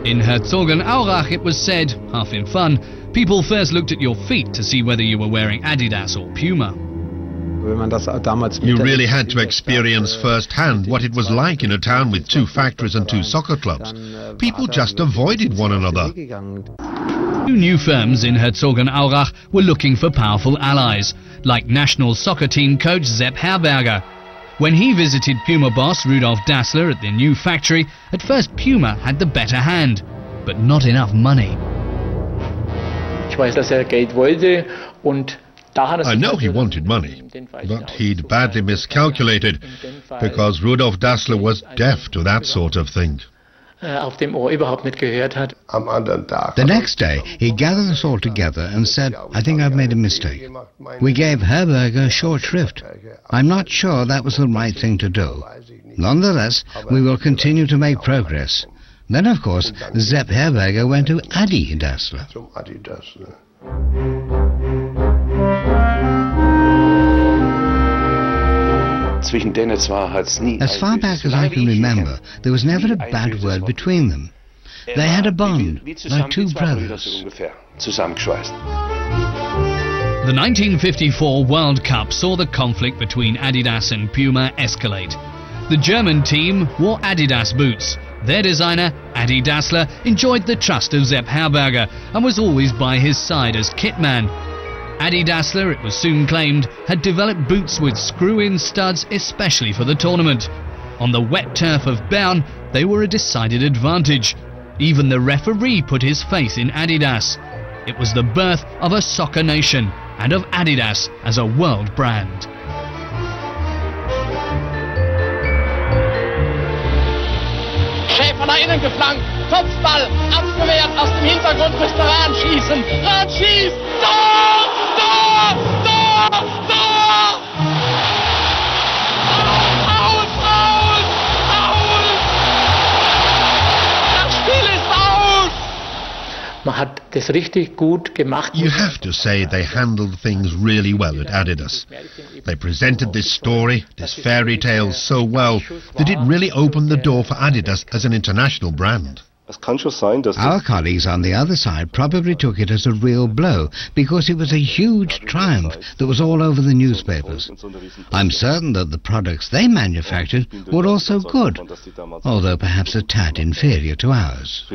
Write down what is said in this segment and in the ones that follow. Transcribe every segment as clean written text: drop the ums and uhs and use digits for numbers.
In Herzogenaurach, it was said, half in fun, people first looked at your feet to see whether you were wearing Adidas or Puma. You really had to experience firsthand what it was like in a town with 2 factories and 2 soccer clubs. People just avoided one another. 2 new firms in Herzogenaurach were looking for powerful allies, like national soccer team coach Sepp Herberger. When he visited Puma boss Rudolf Dassler at the new factory, at first Puma had the better hand, but not enough money. I know he wanted money, but he'd badly miscalculated, because Rudolf Dassler was deaf to that sort of thing. The next day, he gathered us all together and said, "I think I've made a mistake." We gave Herberger short shrift. I'm not sure that was the right thing to do. Nonetheless, we will continue to make progress. Then, of course, Sepp Herberger went to Adidas. As far back as I can remember, there was never a bad word between them. They had a bond, like 2 brothers. The 1954 World Cup saw the conflict between Adidas and Puma escalate. The German team wore Adidas boots. Their designer, Adi Dassler, enjoyed the trust of Sepp Herberger and was always by his side as kitman. Adi Dassler, it was soon claimed, had developed boots with screw-in studs especially for the tournament. On the wet turf of Bern, they were a decided advantage. Even the referee put his faith in Adidas. It was the birth of a soccer nation and of Adidas as a world brand. Von der Innen geflankt, Kopfball, abgewehrt, aus dem Hintergrund müsste Rahn schießen. Rahn schießt, Tor! Tor! Tor! Tor! Aus! Aus! Aus! Das Spiel ist aus! Man hat das richtig gut gemacht. You have to say they handled things really well at Adidas. They presented this story, this fairy tale so well that it really opened the door for Adidas as an international brand. Our colleagues on the other side probably took it as a real blow because it was a huge triumph that was all over the newspapers. I'm certain that the products they manufactured were also good, although perhaps a tad inferior to ours.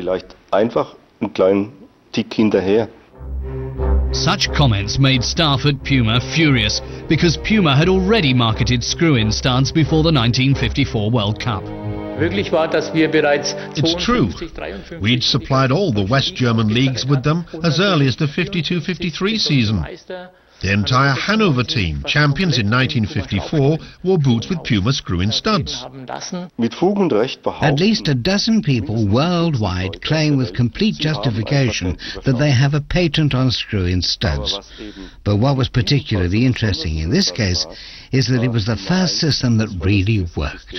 Such comments made staff at Puma furious because Puma had already marketed screw-in studs before the 1954 World Cup. It's true. We'd supplied all the West German leagues with them as early as the 52-53 season. The entire Hanover team, champions in 1954, wore boots with Puma screw-in studs. At least a dozen people worldwide claim with complete justification that they have a patent on screw-in studs. But what was particularly interesting in this case is that it was the first system that really worked.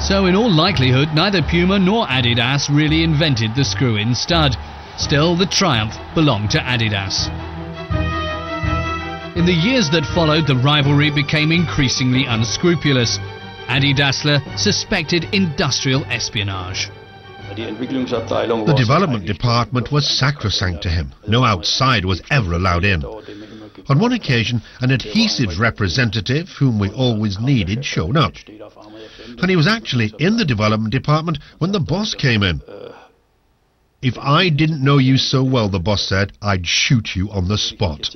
So in all likelihood, neither Puma nor Adidas really invented the screw-in stud. Still, the triumph belonged to Adidas. In the years that followed, the rivalry became increasingly unscrupulous. Adi Dassler suspected industrial espionage. The development department was sacrosanct to him. No outsider was ever allowed in. On one occasion, an adhesives representative, whom we always needed, showed up. And he was actually in the development department when the boss came in. "If I didn't know you so well," the boss said, "I'd shoot you on the spot."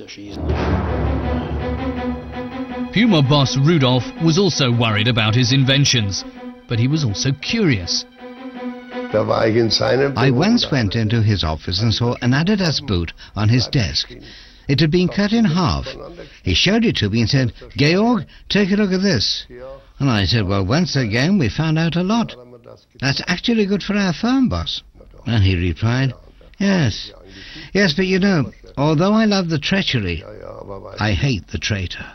Puma boss Rudolf was also worried about his inventions, but he was also curious. I once went into his office and saw an Adidas boot on his desk. It had been cut in half. He showed it to me and said, "Georg, take a look at this." And I said, "Well, once again, we found out a lot. That's actually good for our firm, boss." And he replied, "Yes, yes, but you know, although I love the treachery, I hate the traitor."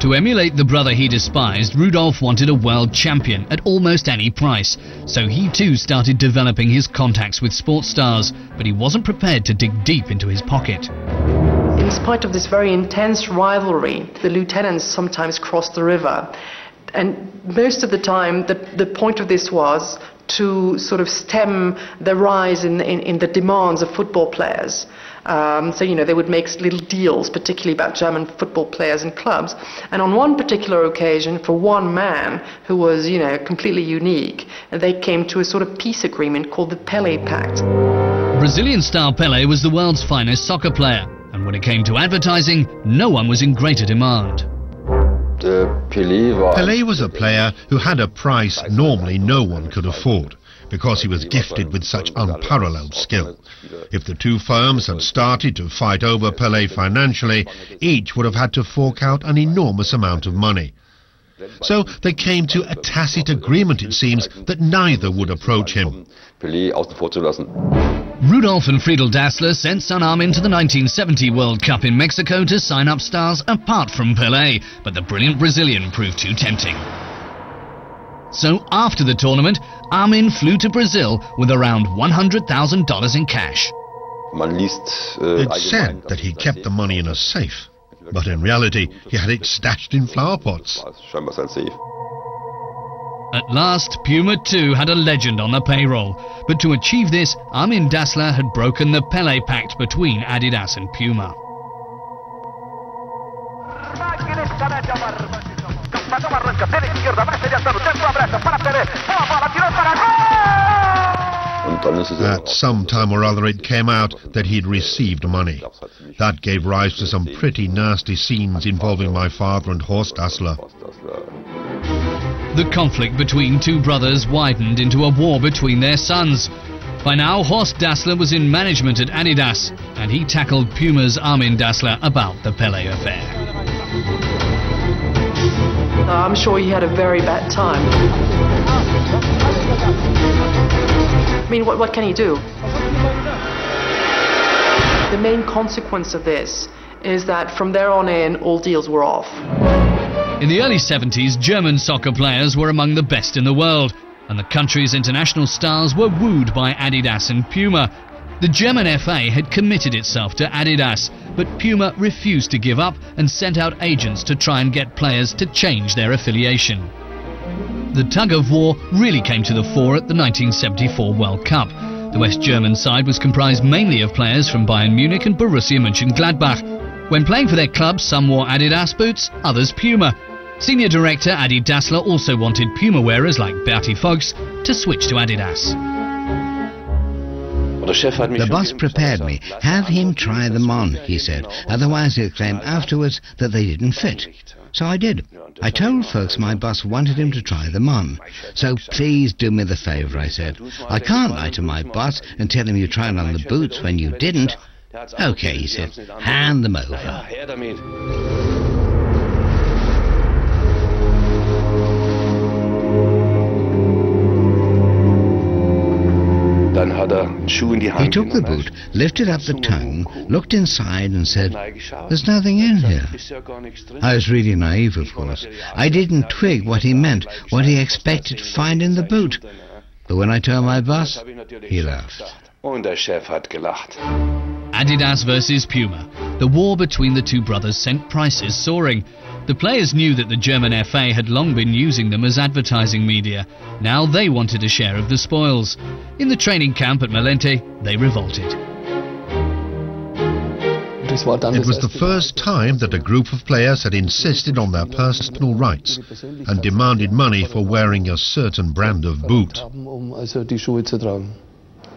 To emulate the brother he despised, Rudolf wanted a world champion at almost any price, so he too started developing his contacts with sports stars, but he wasn't prepared to dig deep into his pocket. In spite of this very intense rivalry, the lieutenants sometimes crossed the river. And most of the time, the point of this was to sort of stem the rise in the demands of football players. So, you know, they would make little deals, particularly about German football players and clubs. And on one particular occasion, for one man who was, you know, completely unique, they came to a sort of peace agreement called the Pelé Pact. Brazilian star Pelé was the world's finest soccer player, and when it came to advertising, no one was in greater demand. Pelé was a player who had a price normally no one could afford, because he was gifted with such unparalleled skill. If the two firms had started to fight over Pelé financially, each would have had to fork out an enormous amount of money. So they came to a tacit agreement, it seems, that neither would approach him. Rudolf and Friedel Dassler sent son Armin to the 1970 World Cup in Mexico to sign up stars apart from Pelé, but the brilliant Brazilian proved too tempting. So after the tournament, Armin flew to Brazil with around $100,000 in cash. It's said that he kept the money in a safe, but in reality he had it stashed in flower pots. At last, Puma too had a legend on the payroll, but to achieve this, Armin Dassler had broken the Pelé Pact between Adidas and Puma. At some time or other it came out that he'd received money. That gave rise to some pretty nasty scenes involving my father and Horst Dassler. The conflict between two brothers widened into a war between their sons. By now, Horst Dassler was in management at Adidas, and he tackled Puma's Armin Dassler about the Pelé affair. I'm sure he had a very bad time. I mean, what can he do? The main consequence of this is that from there on in, all deals were off. In the early 70s, German soccer players were among the best in the world, and the country's international stars were wooed by Adidas and Puma. The German FA had committed itself to Adidas, but Puma refused to give up and sent out agents to try and get players to change their affiliation. The tug of war really came to the fore at the 1974 World Cup. The West German side was comprised mainly of players from Bayern Munich and Borussia Mönchengladbach. When playing for their clubs, some wore Adidas boots, others Puma. Senior director Adi Dassler also wanted Puma wearers like Berti Vogts to switch to Adidas. The boss prepared me. Have him try them on, he said. Otherwise he'll claim afterwards that they didn't fit. So I did. I told folks my boss wanted him to try them on. So please do me the favour, I said. I can't lie to my boss and tell him you tried on the boots when you didn't. Okay, he said. Hand them over. He took the boot, lifted up the tongue, looked inside and said, "There's nothing in here." I was really naive, of course. I didn't twig what he meant, what he expected to find in the boot. But when I told my boss, he laughed. Adidas versus Puma. The war between the two brothers sent prices soaring. The players knew that the German FA had long been using them as advertising media. Now they wanted a share of the spoils. In the training camp at Malente, they revolted. It was the first time that a group of players had insisted on their personal rights and demanded money for wearing a certain brand of boot.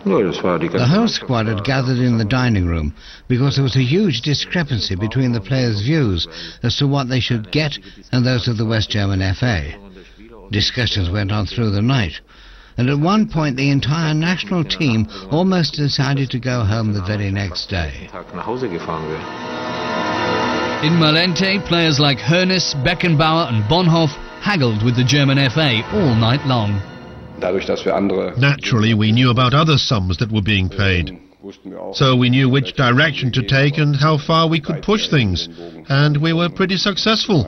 The whole squad had gathered in the dining room because there was a huge discrepancy between the players' views as to what they should get and those of the West German FA. Discussions went on through the night, and at one point the entire national team almost decided to go home the very next day. In Malente, players like Hoeneß, Beckenbauer and Bonhoff haggled with the German FA all night long. Naturally, we knew about other sums that were being paid. So we knew which direction to take and how far we could push things. And we were pretty successful.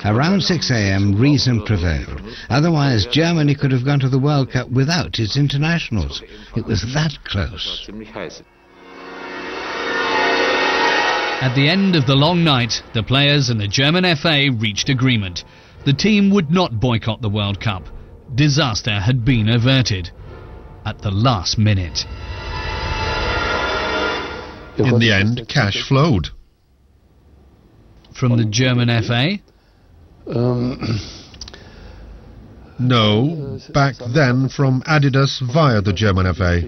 Around 6 a.m. reason prevailed. Otherwise, Germany could have gone to the World Cup without its internationals. It was that close. At the end of the long night, the players and the German FA reached agreement. The team would not boycott the World Cup. Disaster had been averted. At the last minute. In the end, cash flowed. From the German FA? No, back then from Adidas via the German FA.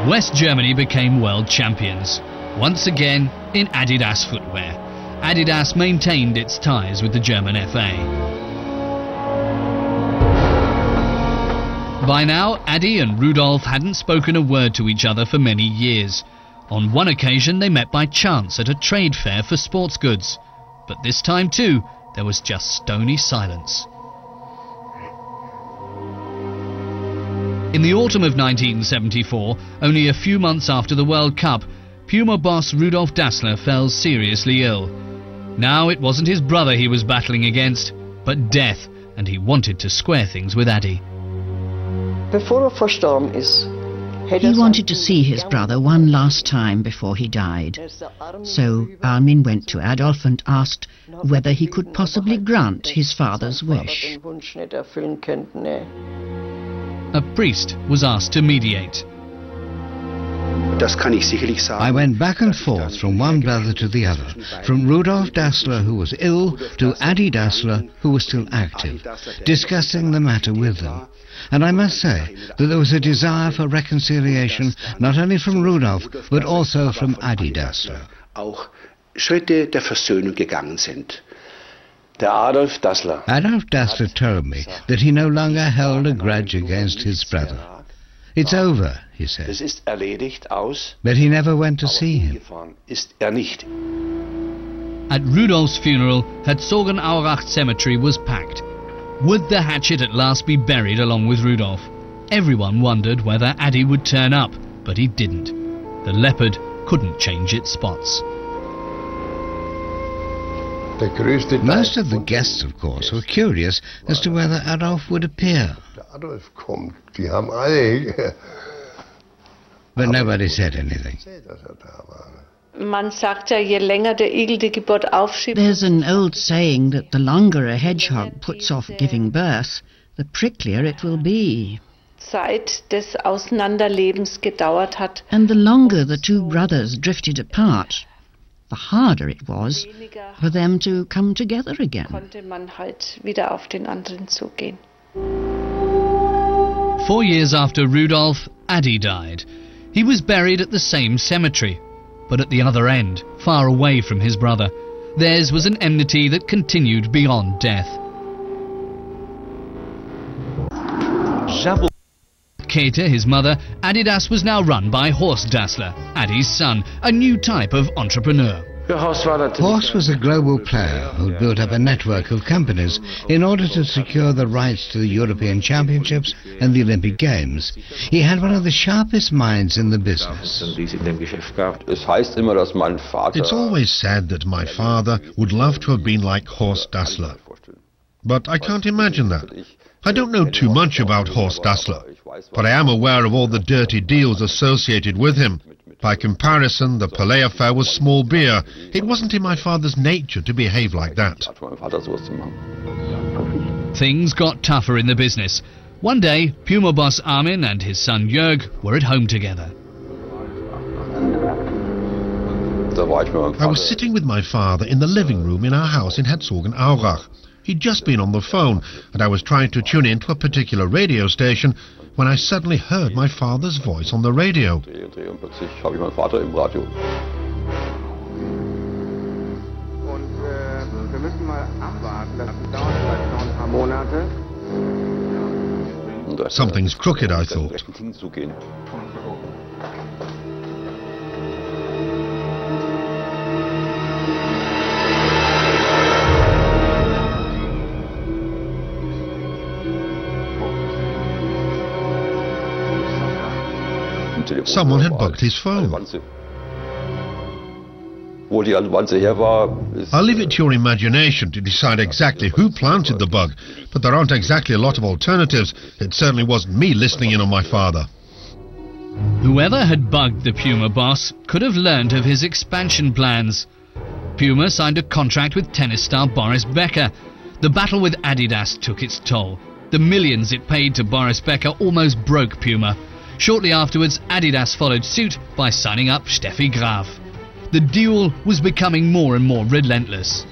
West Germany became world champions, once again in Adidas footwear. Adidas maintained its ties with the German FA. By now, Adi and Rudolf hadn't spoken a word to each other for many years. On one occasion they met by chance at a trade fair for sports goods. But this time too, there was just stony silence. In the autumn of 1974, only a few months after the World Cup, Puma boss Rudolf Dassler fell seriously ill. Now it wasn't his brother he was battling against, but death, and he wanted to square things with Adi. He wanted to see his brother one last time before he died. So Armin went to Adolf and asked whether he could possibly grant his father's wish. A priest was asked to mediate. I went back and forth from one brother to the other, from Rudolf Dassler, who was ill, to Adi Dassler, who was still active, discussing the matter with them. And I must say that there was a desire for reconciliation not only from Rudolf, but also from Adi Dassler. Adolf Dassler told me that he no longer held a grudge against his brother. It's over, he said. But he never went to see him. At Rudolf's funeral, Herzogenaurach cemetery was packed. Would the hatchet at last be buried along with Rudolf? Everyone wondered whether Adi would turn up, but he didn't. The leopard couldn't change its spots. Most of the guests, of course, were curious as to whether Adolf would appear. But nobody said anything. There's an old saying that the longer a hedgehog puts off giving birth, the pricklier it will be. And the longer the two brothers drifted apart, the harder it was for them to come together again. 4 years after Rudolf, Adi died. He was buried at the same cemetery, but at the other end, far away from his brother. Theirs was an enmity that continued beyond death. Käthe, his mother, Adidas was now run by Horst Dassler, Adi's son, a new type of entrepreneur. Horst was a global player who built up a network of companies in order to secure the rights to the European Championships and the Olympic Games. He had one of the sharpest minds in the business. It's always said that my father would love to have been like Horst Dassler. But I can't imagine that. I don't know too much about Horst Dassler, but I am aware of all the dirty deals associated with him. By comparison, the Palais affair was small beer. It wasn't in my father's nature to behave like that. Things got tougher in the business. One day, Puma boss Armin and his son Jörg were at home together. I was sitting with my father in the living room in our house in Herzogenaurach. He'd just been on the phone, and I was trying to tune in to a particular radio station when I suddenly heard my father's voice on the radio. Something's crooked, I thought. Someone had bugged his phone. I'll leave it to your imagination to decide exactly who planted the bug, but there aren't exactly a lot of alternatives. It certainly wasn't me listening in on my father. Whoever had bugged the Puma boss could have learned of his expansion plans. Puma signed a contract with tennis star Boris Becker. The battle with Adidas took its toll. The millions it paid to Boris Becker almost broke Puma. Shortly afterwards, Adidas followed suit by signing up Steffi Graf. The duel was becoming more and more relentless.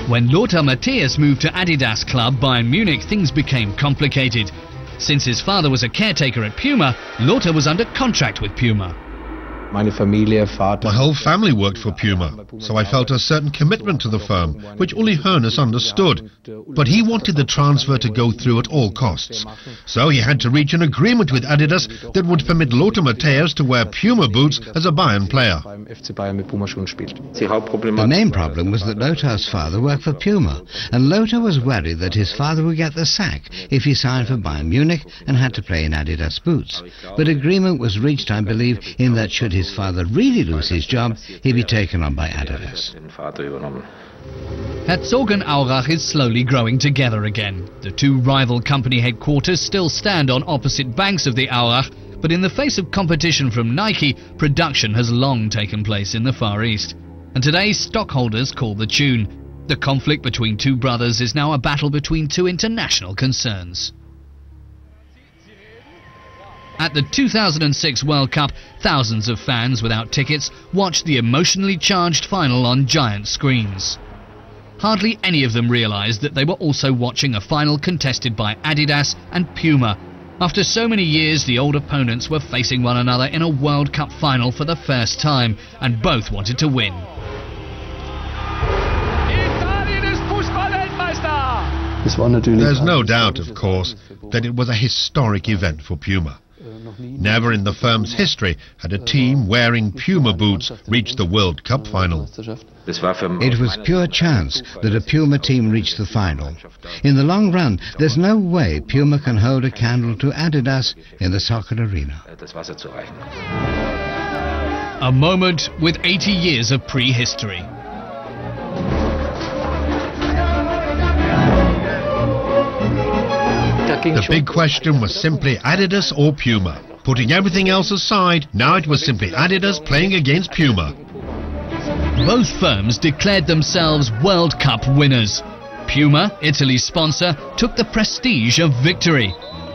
When Lothar Matthäus moved to Adidas club Bayern Munich, things became complicated. Since his father was a caretaker at Puma, Lothar was under contract with Puma. My whole family worked for Puma, so I felt a certain commitment to the firm, which Uli Hoeneß understood. But he wanted the transfer to go through at all costs. So he had to reach an agreement with Adidas that would permit Lothar Matthäus to wear Puma boots as a Bayern player. The main problem was that Lothar's father worked for Puma, and Lothar was worried that his father would get the sack if he signed for Bayern Munich and had to play in Adidas boots. But agreement was reached, I believe, in that should his father really lose his job, he'd be taken on by Adidas. Herzogenaurach is slowly growing together again. The two rival company headquarters still stand on opposite banks of the Aurach, but in the face of competition from Nike, production has long taken place in the Far East. And today, stockholders call the tune. The conflict between two brothers is now a battle between two international concerns. At the 2006 World Cup, thousands of fans without tickets watched the emotionally charged final on giant screens. Hardly any of them realized that they were also watching a final contested by Adidas and Puma. After so many years, the old opponents were facing one another in a World Cup final for the first time, and both wanted to win. There's no doubt, of course, that it was a historic event for Puma. Never in the firm's history had a team wearing Puma boots reached the World Cup final. It was pure chance that a Puma team reached the final. In the long run, there's no way Puma can hold a candle to Adidas in the soccer arena. A moment with 80 years of prehistory. The big question was simply Adidas or Puma. Putting everything else aside, now it was simply Adidas playing against Puma. Both firms declared themselves World Cup winners. Puma, Italy's sponsor, took the prestige of victory,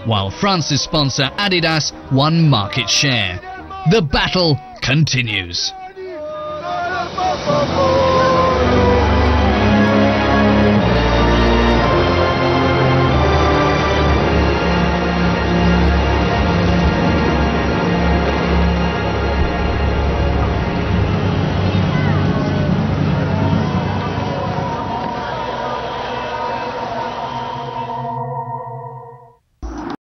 while France's sponsor Adidas won market share. The battle continues.